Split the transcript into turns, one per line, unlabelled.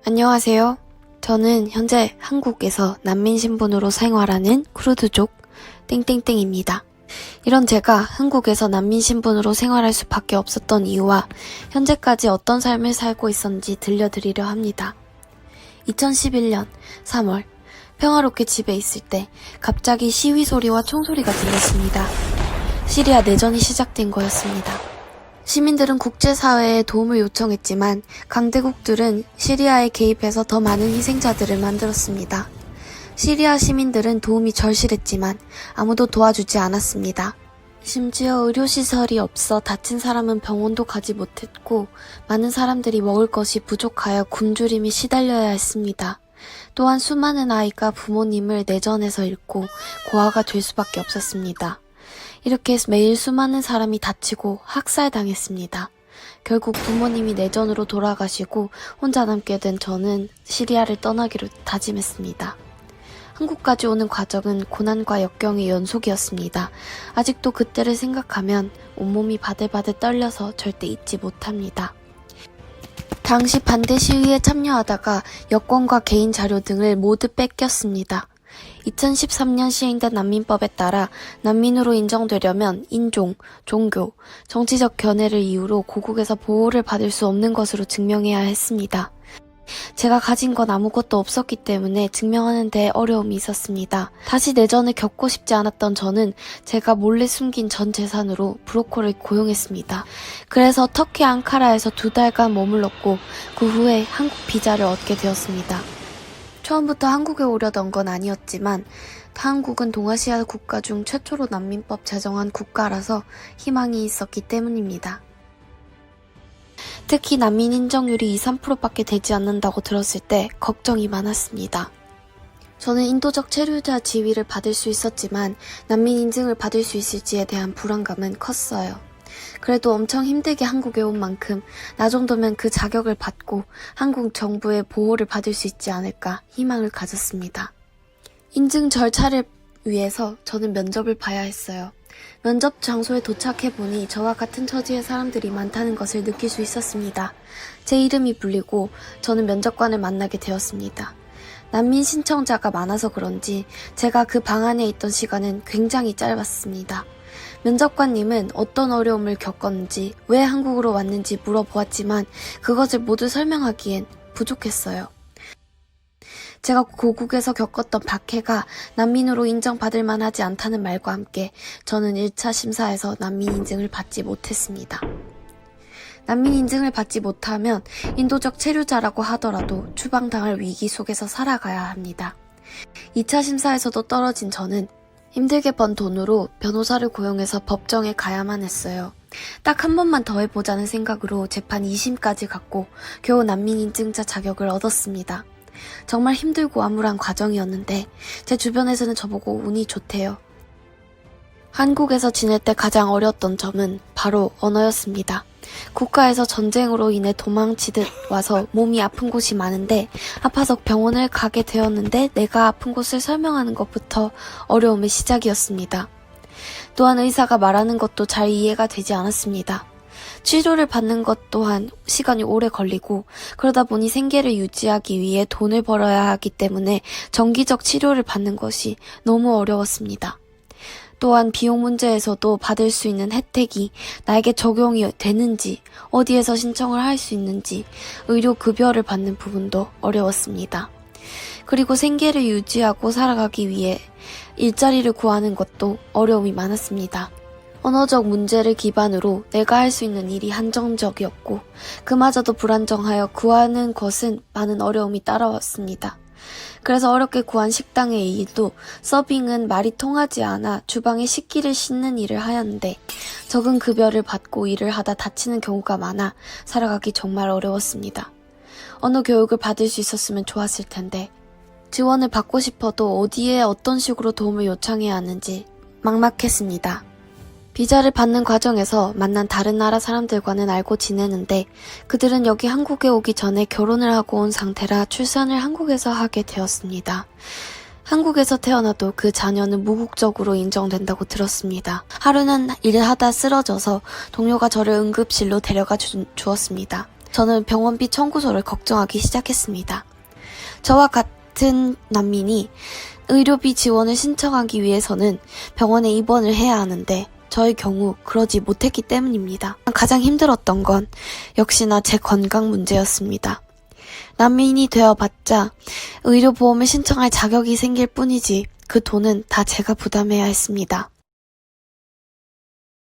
안녕하세요. 저는 현재 한국에서 난민 신분으로 생활하는 쿠르드족 땡땡땡입니다. 이런 제가 한국에서 난민 신분으로 생활할 수밖에 없었던 이유와 현재까지 어떤 삶을 살고 있었는지 들려드리려 합니다. 2011년 3월 평화롭게 집에 있을 때 갑자기 시위 소리와 총소리가 들렸습니다. 시리아 내전이 시작된 거였습니다. 시민들은 국제사회에 도움을 요청했지만 강대국들은 시리아에 개입해서 더 많은 희생자들을 만들었습니다. 시리아 시민들은 도움이 절실했지만 아무도 도와주지 않았습니다. 심지어 의료시설이 없어 다친 사람은 병원도 가지 못했고 많은 사람들이 먹을 것이 부족하여 굶주림에 시달려야 했습니다. 또한 수많은 아이가 부모님을 내전에서 잃고 고아가 될 수밖에 없었습니다. 이렇게 매일 수많은 사람이 다치고 학살당했습니다. 결국 부모님이 내전으로 돌아가시고 혼자 남게 된 저는 시리아를 떠나기로 다짐했습니다. 한국까지 오는 과정은 고난과 역경의 연속이었습니다. 아직도 그때를 생각하면 온몸이 바들바들 떨려서 절대 잊지 못합니다. 당시 반대 시위에 참여하다가 여권과 개인 자료 등을 모두 뺏겼습니다. 2013년 시행된 난민법에 따라 난민으로 인정되려면 인종, 종교, 정치적 견해를 이유로 고국에서 보호를 받을 수 없는 것으로 증명해야 했습니다. 제가 가진 건 아무것도 없었기 때문에 증명하는 데 어려움이 있었습니다. 다시 내전을 겪고 싶지 않았던 저는 제가 몰래 숨긴 전 재산으로 브로커를 고용했습니다. 그래서 터키 앙카라에서 2달간 머물렀고 그 후에 한국 비자를 얻게 되었습니다. 처음부터 한국에 오려던 건 아니었지만 한국은 동아시아 국가 중 최초로 난민법 제정한 국가라서 희망이 있었기 때문입니다. 특히 난민 인정률이 2~3%밖에 되지 않는다고 들었을 때 걱정이 많았습니다. 저는 인도적 체류자 지위를 받을 수 있었지만 난민 인증을 받을 수 있을지에 대한 불안감은 컸어요. 그래도 엄청 힘들게 한국에 온 만큼 나 정도면 그 자격을 받고 한국 정부의 보호를 받을 수 있지 않을까 희망을 가졌습니다. 인증 절차를 위해서 저는 면접을 봐야 했어요. 면접 장소에 도착해보니 저와 같은 처지의 사람들이 많다는 것을 느낄 수 있었습니다. 제 이름이 불리고 저는 면접관을 만나게 되었습니다. 난민 신청자가 많아서 그런지 제가 그 방 안에 있던 시간은 굉장히 짧았습니다. 면접관님은 어떤 어려움을 겪었는지, 왜 한국으로 왔는지 물어보았지만 그것을 모두 설명하기엔 부족했어요. 제가 고국에서 겪었던 박해가 난민으로 인정받을 만하지 않다는 말과 함께 저는 1차 심사에서 난민 인증을 받지 못했습니다. 난민 인증을 받지 못하면 인도적 체류자라고 하더라도 추방당할 위기 속에서 살아가야 합니다. 2차 심사에서도 떨어진 저는 힘들게 번 돈으로 변호사를 고용해서 법정에 가야만 했어요. 딱 한 번만 더 해보자는 생각으로 재판 2심까지 갔고 겨우 난민 인증자 자격을 얻었습니다. 정말 힘들고 암울한 과정이었는데 제 주변에서는 저보고 운이 좋대요. 한국에서 지낼 때 가장 어려웠던 점은 바로 언어였습니다. 국가에서 전쟁으로 인해 도망치듯 와서 몸이 아픈 곳이 많은데 아파서 병원을 가게 되었는데 내가 아픈 곳을 설명하는 것부터 어려움의 시작이었습니다. 또한 의사가 말하는 것도 잘 이해가 되지 않았습니다. 치료를 받는 것 또한 시간이 오래 걸리고 그러다 보니 생계를 유지하기 위해 돈을 벌어야 하기 때문에 정기적 치료를 받는 것이 너무 어려웠습니다. 또한 비용 문제에서도 받을 수 있는 혜택이 나에게 적용이 되는지, 어디에서 신청을 할 수 있는지, 의료급여를 받는 부분도 어려웠습니다. 그리고 생계를 유지하고 살아가기 위해 일자리를 구하는 것도 어려움이 많았습니다. 언어적 문제를 기반으로 내가 할 수 있는 일이 한정적이었고 그마저도 불안정하여 구하는 것은 많은 어려움이 따라왔습니다. 그래서 어렵게 구한 식당의 일도 서빙은 말이 통하지 않아 주방에 식기를 씻는 일을 하였는데 적은 급여를 받고 일을 하다 다치는 경우가 많아 살아가기 정말 어려웠습니다. 언어 교육을 받을 수 있었으면 좋았을 텐데 지원을 받고 싶어도 어디에 어떤 식으로 도움을 요청해야 하는지 막막했습니다. 비자를 받는 과정에서 만난 다른 나라 사람들과는 알고 지내는데 그들은 여기 한국에 오기 전에 결혼을 하고 온 상태라 출산을 한국에서 하게 되었습니다. 한국에서 태어나도 그 자녀는 무국적으로 인정된다고 들었습니다. 하루는 일하다 쓰러져서 동료가 저를 응급실로 데려가 주었습니다. 저는 병원비 청구서를 걱정하기 시작했습니다. 저와 같은 난민이 의료비 지원을 신청하기 위해서는 병원에 입원을 해야 하는데 저의 경우 그러지 못했기 때문입니다. 가장 힘들었던 건 역시나 제 건강 문제였습니다. 난민이 되어봤자 의료보험을 신청할 자격이 생길 뿐이지 그 돈은 다 제가 부담해야 했습니다.